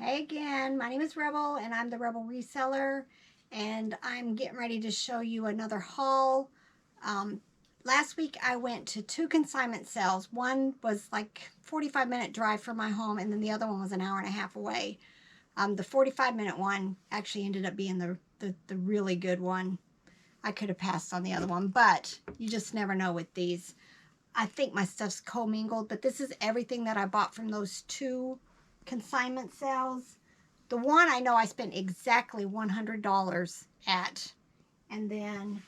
Hey again, my name is Rebel and I'm the Rebel Reseller, and I'm getting ready to show you another haul. Last week I went to two consignment sales. One was like 45-minute drive from my home, and then the other one was an hour and a half away. The 45-minute one actually ended up being the really good one. I could have passed on the other one, but you just never know with these. I think my stuff's commingled, but this is everything that I bought from those two consignment sales. The one I know I spent exactly $100 at. And then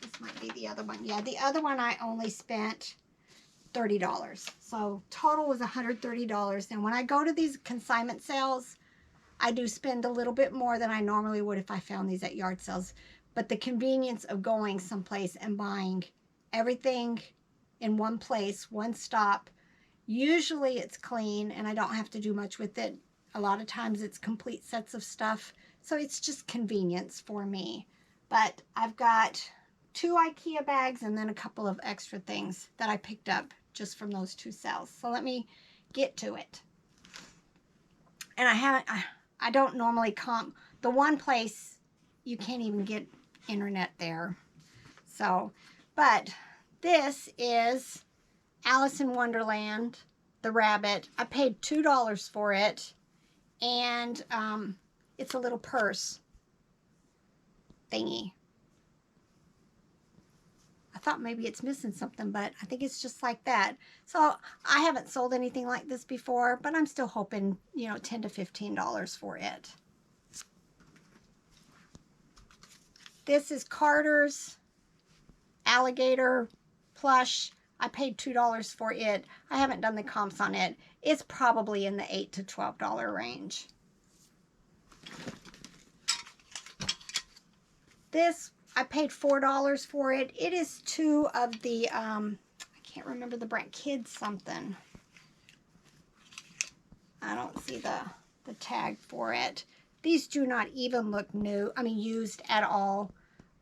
this might be the other one. Yeah, the other one I only spent $30. So total was $130. And when I go to these consignment sales, I do spend a little bit more than I normally would if I found these at yard sales. But the convenience of going someplace and buying everything in one place, one stop, usually it's clean and I don't have to do much with it. A lot of times it's complete sets of stuff. So it's just convenience for me. But I've got two IKEA bags and then a couple of extra things that I picked up just from those two sales. So let me get to it. And I don't normally comp. The one place you can't even get internet there. So, but this is Alice in Wonderland, the rabbit. I paid $2 for it, and it's a little purse thingy. I thought maybe it's missing something, but I think it's just like that. So I haven't sold anything like this before, but I'm still hoping, you know, $10 to $15 for it. This is Carter's alligator plush. I paid $2 for it. I haven't done the comps on it. It's probably in the $8 to $12 range. This, I paid $4 for it. It is two of the, I can't remember the brand, Kids something. I don't see the tag for it. These do not even look new, used at all.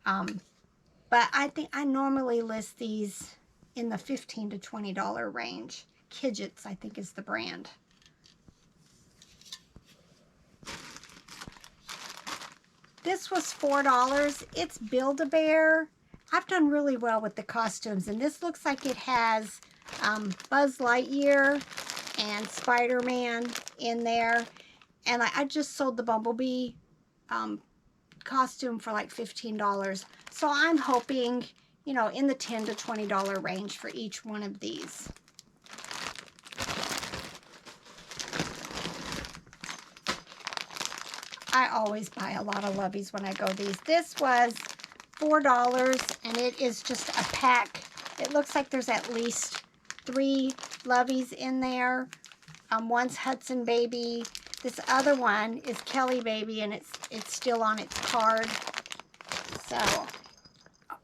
But I think I normally list these in the $15 to $20 range. Kidgets, I think, is the brand. This was $4. It's Build-A-Bear. I've done really well with the costumes, and this looks like it has Buzz Lightyear and Spider-Man in there. And I just sold the Bumblebee costume for like $15. So I'm hoping, you know, in the $10 to $20 range for each one of these. I always buy a lot of lovies when I go these. This was $4, and it is just a pack. It looks like there's at least 3 lovies in there. One's Hudson Baby. This other one is Kelly Baby, and it's still on its card. So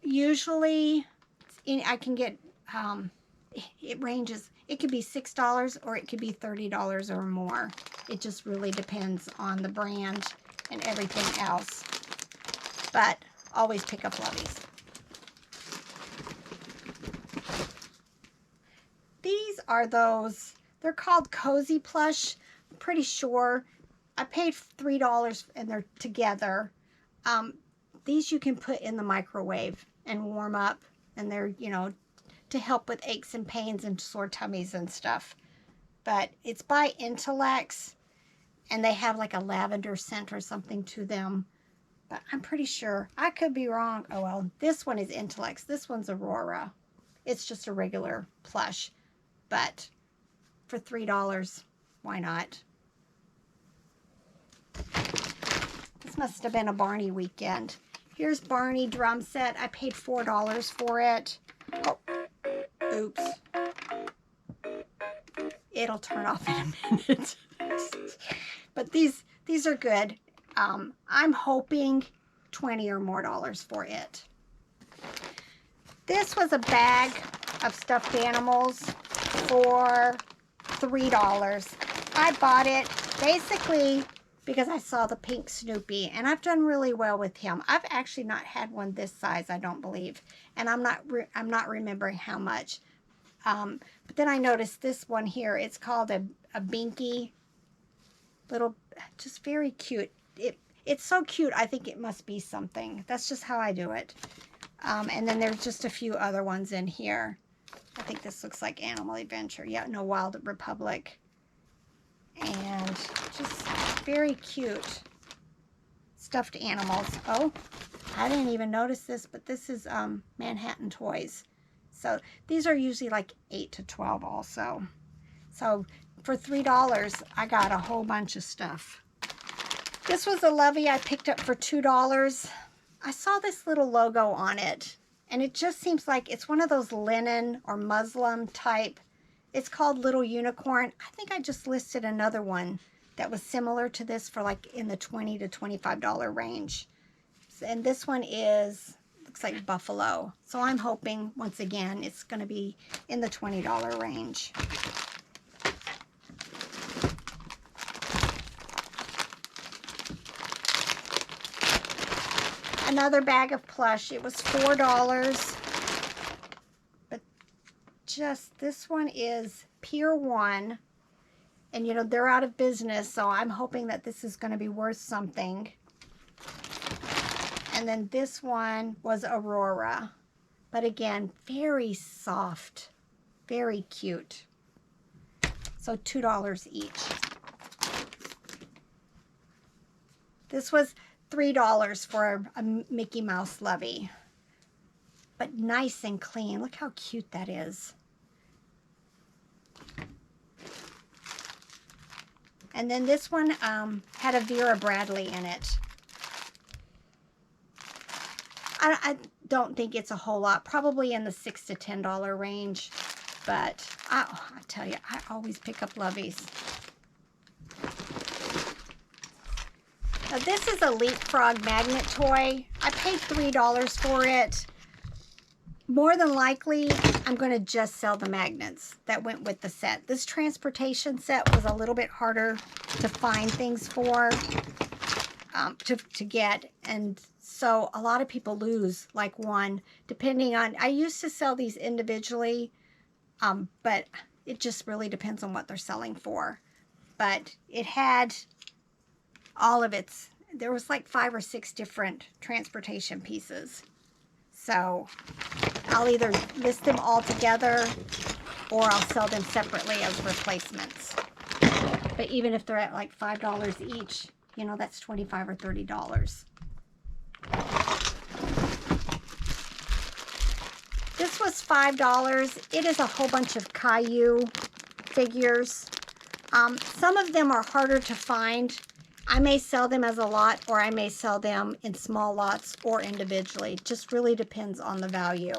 usually I can get, it ranges. It could be $6 or it could be $30 or more. It just really depends on the brand and everything else. But always pick up lovies. These are those, they're called Cozy Plush. I'm pretty sure. I paid $3 and they're together. These you can put in the microwave and warm up, and they're, you know, to help with aches and pains and sore tummies and stuff. But it's by Intellects, and they have like a lavender scent or something to them. But I'm pretty sure. I could be wrong. Oh well, this one is Intellects. This one's Aurora. It's just a regular plush. But for $3, why not? This must have been a Barney weekend. Here's Barney drum set. I paid $4 for it. Oh, oops. It'll turn off in a minute. But these are good. I'm hoping $20 or more for it. This was a bag of stuffed animals for $3. I bought it basically because I saw the pink Snoopy, and I've done really well with him. I've actually not had one this size, I don't believe, and I'm not remembering how much. But then I noticed this one here. It's called a Binky, Little, just very cute. It's so cute, I think it must be something. That's just how I do it. And then there's just a few other ones in here. I think this looks like Animal Adventure. Yeah, no, Wild Republic. And just very cute stuffed animals. Oh, I didn't even notice this, but this is Manhattan Toys. So these are usually like 8 to 12 also. So for $3, I got a whole bunch of stuff. This was a lovey I picked up for $2. I saw this little logo on it, and it just seems like it's one of those linen or muslin type. It's called Little Unicorn. I think I just listed another one that was similar to this for like in the $20 to $25 range. And this one is, looks like buffalo. So I'm hoping, once again, it's going to be in the $20 range. Another bag of plush. It was $4. But just, this one is Pier 1. And, you know, they're out of business, so I'm hoping that this is going to be worth something. And then this one was Aurora. But again, very soft. Very cute. So $2 each. This was $3 for a Mickey Mouse lovey. But nice and clean. Look how cute that is. And then this one had a Vera Bradley in it. I don't think it's a whole lot. Probably in the $6 to $10 range. But I tell you, I always pick up loveys. Now this is a Leapfrog magnet toy. I paid $3 for it. More than likely, I'm going to just sell the magnets that went with the set. This transportation set was a little bit harder to find things for, to get. And so a lot of people lose like one, depending on, I used to sell these individually, but it just really depends on what they're selling for. But it had all of its, there was like 5 or 6 different transportation pieces. So I'll either list them all together or I'll sell them separately as replacements. But even if they're at like $5 each, you know, that's $25 or $30. This was $5. It is a whole bunch of Caillou figures. Some of them are harder to find. I may sell them as a lot, or I may sell them in small lots or individually. Just really depends on the value.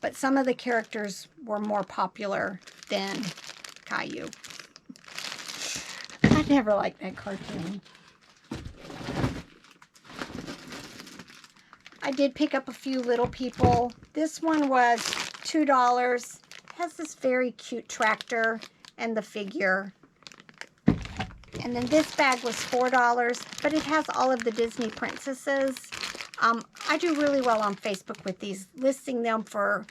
But some of the characters were more popular than Caillou. I never liked that cartoon. I did pick up a few little people. This one was $2. It has this very cute tractor and the figure. And then this bag was $4, but it has all of the Disney princesses. I do really well on Facebook with these, listing them for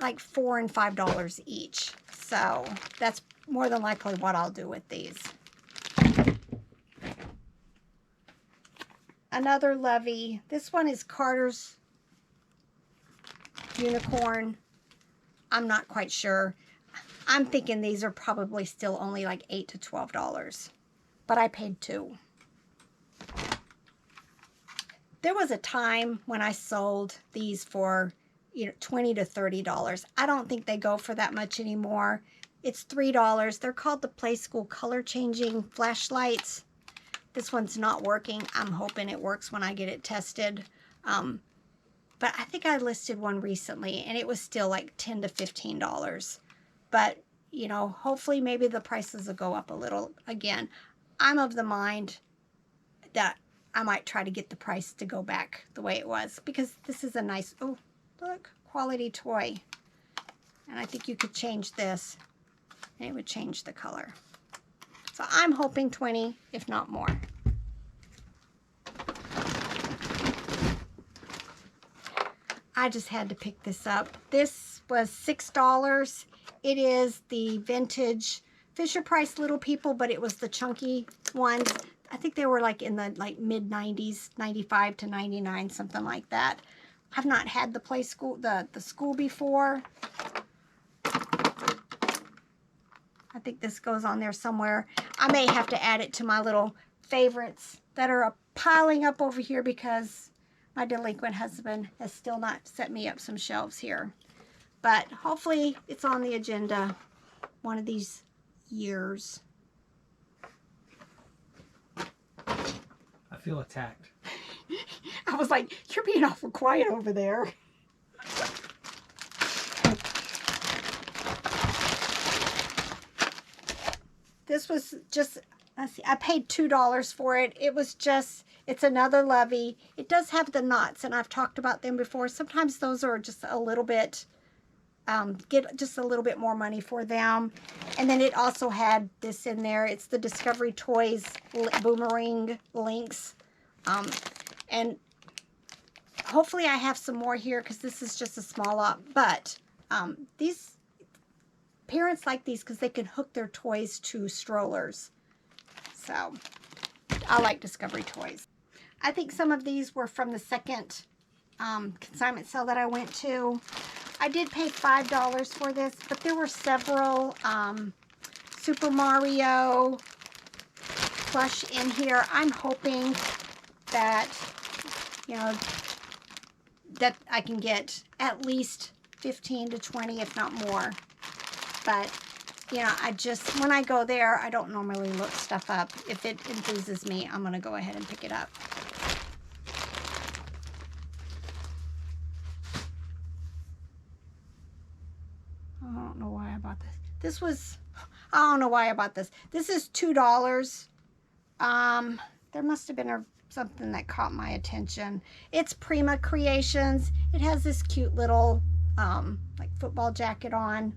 like $4 and $5 each. So that's more than likely what I'll do with these. Another lovey. This one is Carter's Unicorn. I'm not quite sure. I'm thinking these are probably still only like $8 to $12. But I paid $2. There was a time when I sold these for, you know, $20 to $30. I don't think they go for that much anymore. It's $3. They're called the Play School color changing flashlights. This one's not working. I'm hoping it works when I get it tested. But I think I listed one recently and it was still like $10 to $15. But, you know, hopefully maybe the prices will go up a little again. I'm of the mind that I might try to get the price to go back the way it was, because this is a nice, oh, look, quality toy. And I think you could change this and it would change the color. So I'm hoping 20, if not more. I just had to pick this up. This was $6. It is the vintage Fisher-Price Little People, but it was the chunky ones. I think they were like in the mid-90s, 95 to 99, something like that. I've not had the play school, the school before. I think this goes on there somewhere. I may have to add it to my little favorites that are piling up over here because my delinquent husband has still not set me up some shelves here. But hopefully it's on the agenda one of these years. I feel attacked. I was like, you're being awful quiet over there. This was just, let's see, I paid $2 for it. It was just, it's another lovey. It does have the knots, and I've talked about them before. Sometimes those are just a little bit, get just a little bit more money for them. And then it also had this in there. It's the Discovery Toys Boomerang Links. And hopefully I have some more here because this is just a small lot. But these parents like these because they can hook their toys to strollers. So I like Discovery Toys. I think some of these were from the second consignment sale that I went to. I did pay $5 for this, but there were several Super Mario plush in here. I'm hoping that, you know, that I can get at least 15 to 20, if not more. But, you know, I just, when I go there, I don't normally look stuff up. If it enthuses me, I'm going to go ahead and pick it up. I don't know why I bought this. This was, I don't know why I bought this. This is $2. There must have been something that caught my attention. It's Prima Creations. It has this cute little like football jacket on.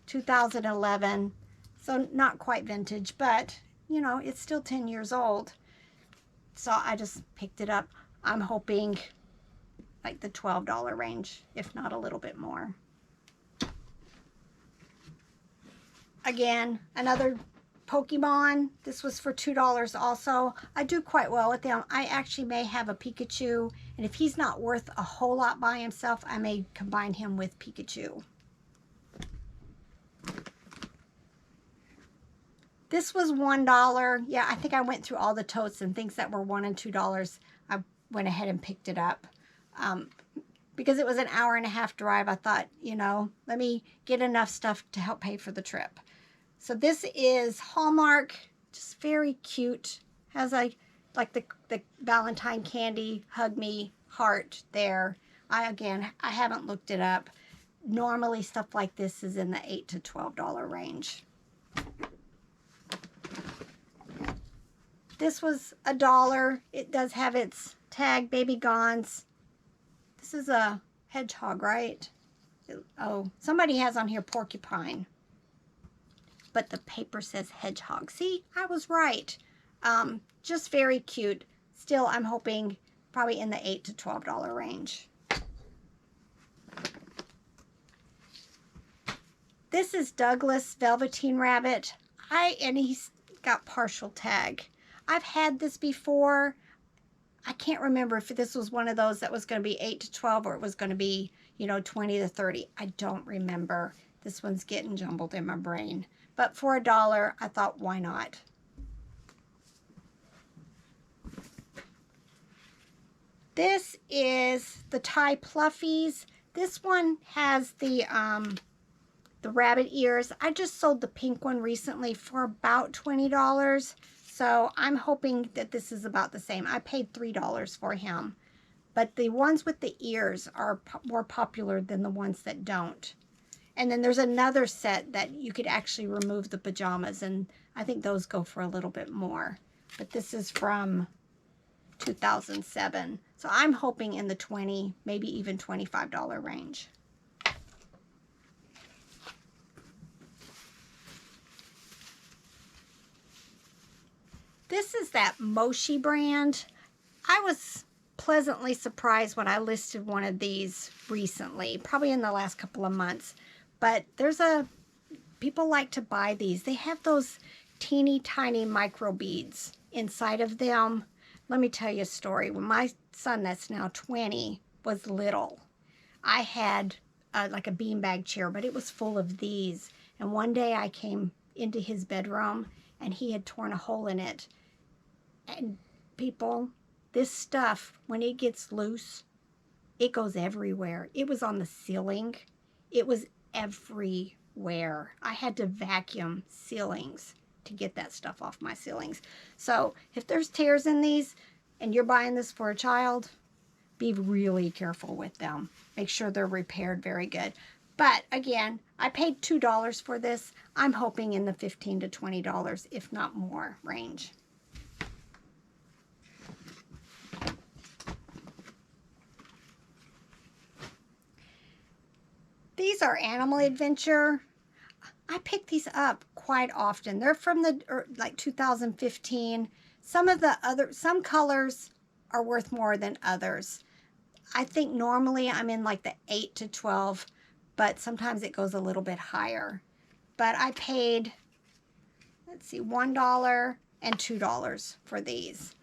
2011. So not quite vintage, but you know, it's still 10 years old. So I just picked it up. I'm hoping like the $12 range, if not a little bit more. Again, another Pokemon. This was for $2 also. I do quite well with them. I actually may have a Pikachu, and if he's not worth a whole lot by himself, I may combine him with Pikachu. This was $1. Yeah, I think I went through all the totes and things that were $1 and $2. I went ahead and picked it up. Because it was an hour-and-a-half drive, I thought, you know, let me get enough stuff to help pay for the trip. So this is Hallmark, just very cute. Has like the Valentine candy hug me heart there. I haven't looked it up. Normally stuff like this is in the $8 to $12 range. This was $1. It does have its tag, Baby Gone's. This is a hedgehog, right? Oh, somebody has on here porcupine. But the paper says hedgehog. See, I was right. Just very cute. Still, I'm hoping probably in the $8 to $12 range. This is Douglas Velveteen Rabbit. And he's got partial tag. I've had this before. I can't remember if this was one of those that was going to be 8 to 12 or it was going to be, you know, 20 to 30. I don't remember. This one's getting jumbled in my brain. But for $1, I thought, why not? This is the Thai Plushies. This one has the rabbit ears. I just sold the pink one recently for about $20. So I'm hoping that this is about the same. I paid $3 for him. But the ones with the ears are more popular than the ones that don't. And then there's another set that you could actually remove the pajamas, and I think those go for a little bit more. But this is from 2007. So I'm hoping in the $20, maybe even $25 range. This is that Moshi brand. I was pleasantly surprised when I listed one of these recently, probably in the last couple of months. But there's a people like to buy these. They have those teeny tiny micro beads inside of them. Let me tell you a story. When my son, that's now 20, was little, I had like a beanbag chair, but it was full of these. And one day I came into his bedroom and he had torn a hole in it. And people, this stuff, when it gets loose, it goes everywhere. It was on the ceiling. It was everywhere. I had to vacuum ceilings to get that stuff off my ceilings. So if there's tears in these and you're buying this for a child, be really careful with them. Make sure they're repaired very good. But again, I paid $2 for this. I'm hoping in the $15 to $20, if not more, range. These are Animal Adventure. I pick these up quite often. They're from the like 2015. Some colors are worth more than others. I think normally I'm in like the 8 to 12, but sometimes it goes a little bit higher. But I paid, let's see, $1 and $2 for these.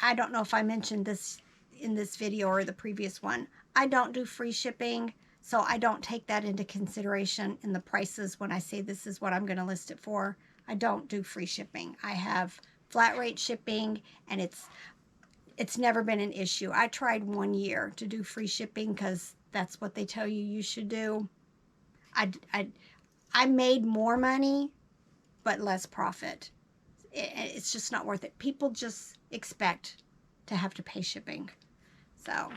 I don't know if I mentioned this in this video or the previous one. I don't do free shipping, so I don't take that into consideration in the prices when I say this is what I'm going to list it for. I don't do free shipping. I have flat rate shipping, and it's never been an issue. I tried 1 year to do free shipping because that's what they tell you should do. I made more money, but less profit. It's just not worth it. People just expect to have to pay shipping. So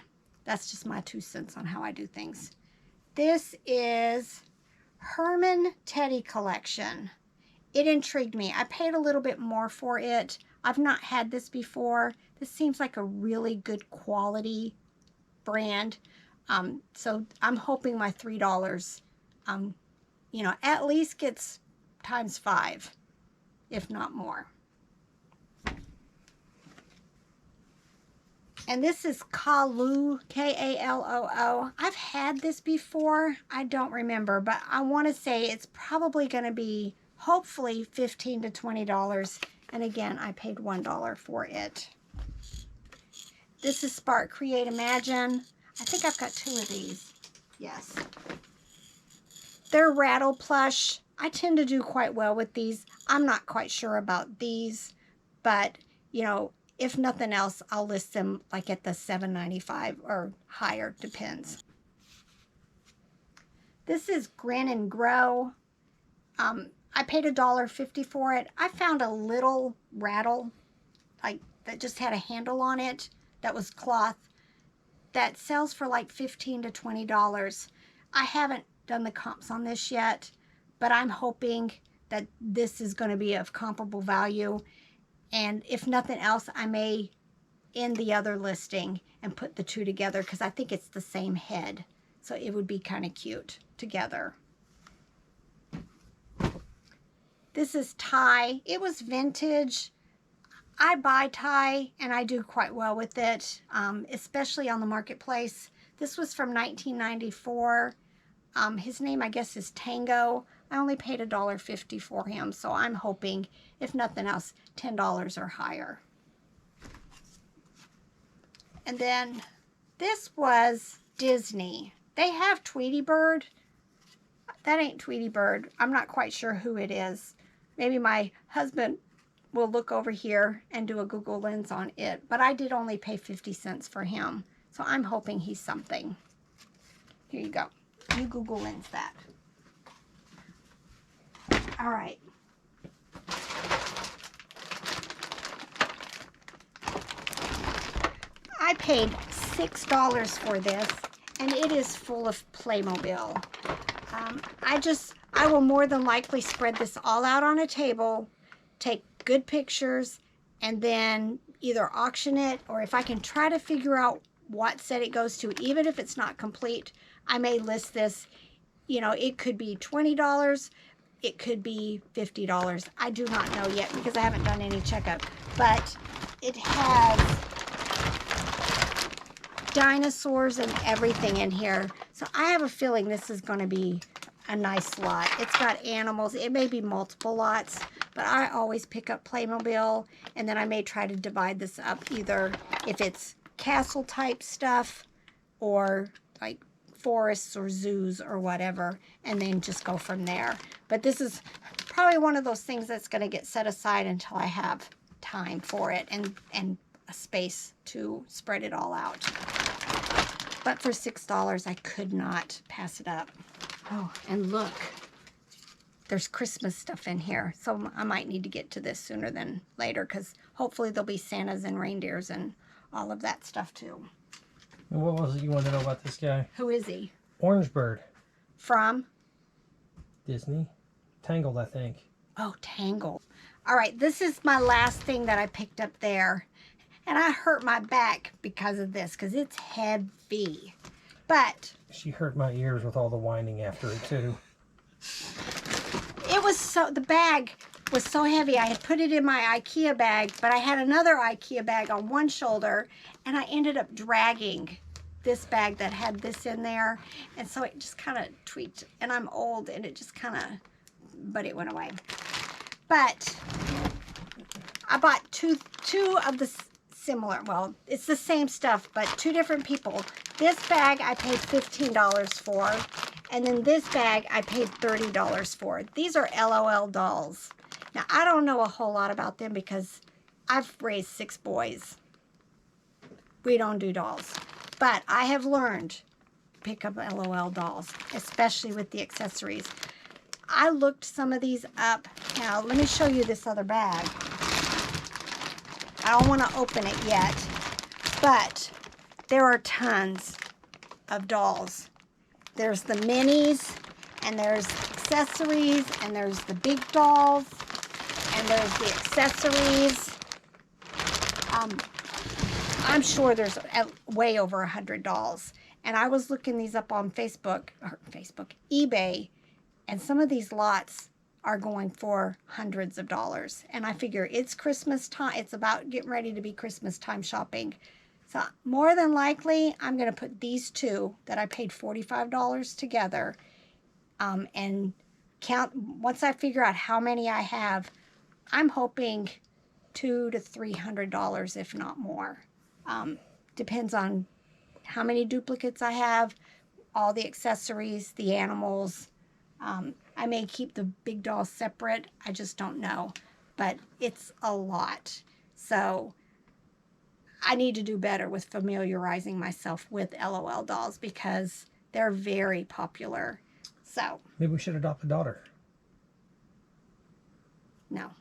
that's just my 2 cents on how I do things. This is Herman Teddy Collection. It intrigued me. I paid a little bit more for it. I've not had this before. This seems like a really good quality brand. So I'm hoping my $3, you know, at least gets times 5, if not more. And this is Kaloo, K-A-L-O-O. I've had this before. I don't remember, but I want to say it's probably going to be, hopefully, $15 to $20. And again, I paid $1 for it. This is Spark, Create, Imagine. I think I've got 2 of these. Yes. They're rattle plush. I tend to do quite well with these. I'm not quite sure about these, but, you know, if nothing else, I'll list them like at the $7.95 or higher, depends. This is Grin and Grow. I paid $1.50 for it. I found a little rattle, like that just had a handle on it, that was cloth, that sells for like $15 to $20. I haven't done the comps on this yet, but I'm hoping that this is going to be of comparable value. And if nothing else, I may end the other listing and put the 2 together because I think it's the same head. So it would be kind of cute together. This is tie. It was vintage. I buy tie and I do quite well with it, especially on the marketplace. This was from 1994. His name, I guess, is Tango. I only paid $1.50 for him, so I'm hoping, if nothing else, $10 or higher. And then this was Disney. They have Tweety Bird. That ain't Tweety Bird. I'm not quite sure who it is. Maybe my husband will look over here and do a Google Lens on it, but I did only pay 50 cents for him, so I'm hoping he's something. Here you go. You Google Lens that. All right. I paid $6 for this, and it is full of Playmobil. I will more than likely spread this all out on a table, take good pictures, and then either auction it, or if I can try to figure out what set it goes to, even if it's not complete, I may list this. You know, it could be $20, it could be $50. I do not know yet because I haven't done any checkup, but it has dinosaurs and everything in here. So I have a feeling this is going to be a nice lot. It's got animals. It may be multiple lots, but I always pick up Playmobil, and then I may try to divide this up either if it's castle type stuff or like forests or zoos or whatever, and then just go from there. But this is probably one of those things that's going to get set aside until I have time for it and a space to spread it all out. But for $6, I could not pass it up. Oh, and look, there's Christmas stuff in here. So I might need to get to this sooner than later, because hopefully there'll be Santas and reindeers and all of that stuff too. And what was it you wanted to know about this guy? Who is he? Orange Bird. From? Disney. Tangled, I think. Oh, Tangled. All right, this is my last thing that I picked up there. And I hurt my back because of this, because it's heavy. But she hurt my ears with all the whining after it too. It was so, the bag was so heavy. I had put it in my IKEA bag, but I had another IKEA bag on one shoulder, and I ended up dragging this bag that had this in there. And so it just kind of tweaked, and I'm old, and it just kind of, but it went away. But I bought two of the similar, well, it's the same stuff, but two different people. This bag I paid $15 for, and then this bag I paid $30 for. These are LOL dolls. Now, I don't know a whole lot about them because I've raised 6 boys. We don't do dolls. But I have learned to pick up LOL dolls, especially with the accessories. I looked some of these up. Now, let me show you this other bag. I don't want to open it yet, but there are tons of dolls. There's the minis, and there's accessories, and there's the big dolls, and there's the accessories. I'm sure there's way over 100 dolls. And I was looking these up on eBay, and some of these lots are going for hundreds of dollars. And I figure it's Christmas time. It's about getting ready to be Christmas time shopping. So more than likely, I'm going to put these two that I paid $45 together and count. Once I figure out how many I have, I'm hoping $200 to $300, if not more. Depends on how many duplicates I have, all the accessories, the animals. I may keep the big dolls separate. I just don't know. But it's a lot. So I need to do better with familiarizing myself with LOL dolls because they're very popular. So maybe we should adopt a daughter. No.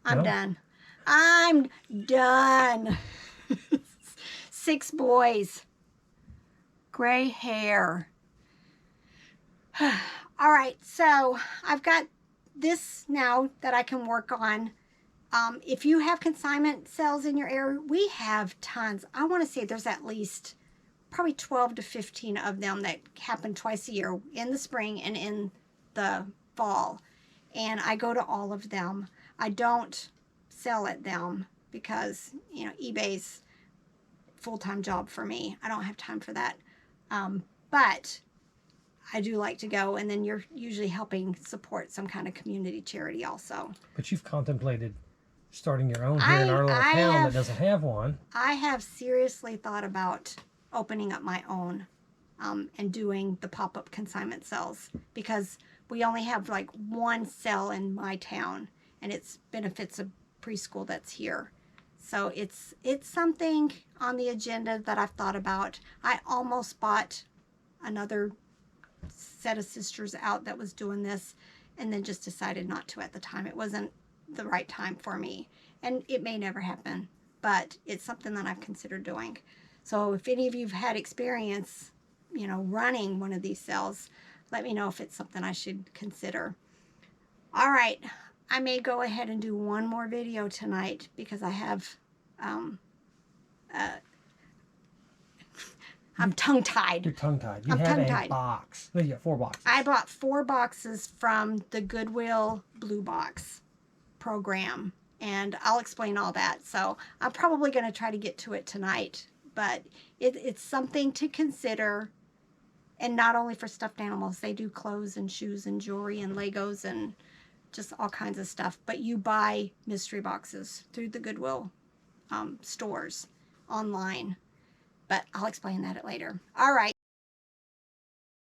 I'm done. I'm done. 6 boys. Gray hair. All right, so I've got this now that I can work on. If you have consignment sales in your area, we have tons. I want to say there's at least probably 12 to 15 of them that happen twice a year, in the spring and in the fall. And I go to all of them. I don't sell at them because, you know, eBay's full-time job for me. I don't have time for that. But I do like to go, and then you're usually helping support some kind of community charity also. But you've contemplated starting your own here in our little town that doesn't have one. I have seriously thought about opening up my own and doing the pop-up consignment sales, because we only have like one sale in my town, and it benefits a preschool that's here. So it's something on the agenda that I've thought about. I almost bought another set of sisters out that was doing this, and then just decided not to at the time. It wasn't the right time for me, and it may never happen, but it's something that I've considered doing. So if any of you have had experience, you know, running one of these sales, let me know if it's something I should consider. All right, I may go ahead and do one more video tonight because I have I'm tongue-tied. You're tongue-tied. You I'm have tongue-tied. a box. No, you got 4 boxes. I bought 4 boxes from the Goodwill Blue Box program, and I'll explain all that. So I'm probably going to try to get to it tonight, but it's something to consider. And not only for stuffed animals, they do clothes and shoes and jewelry and Legos and just all kinds of stuff. But you buy mystery boxes through the Goodwill stores online. But I'll explain that later. All right.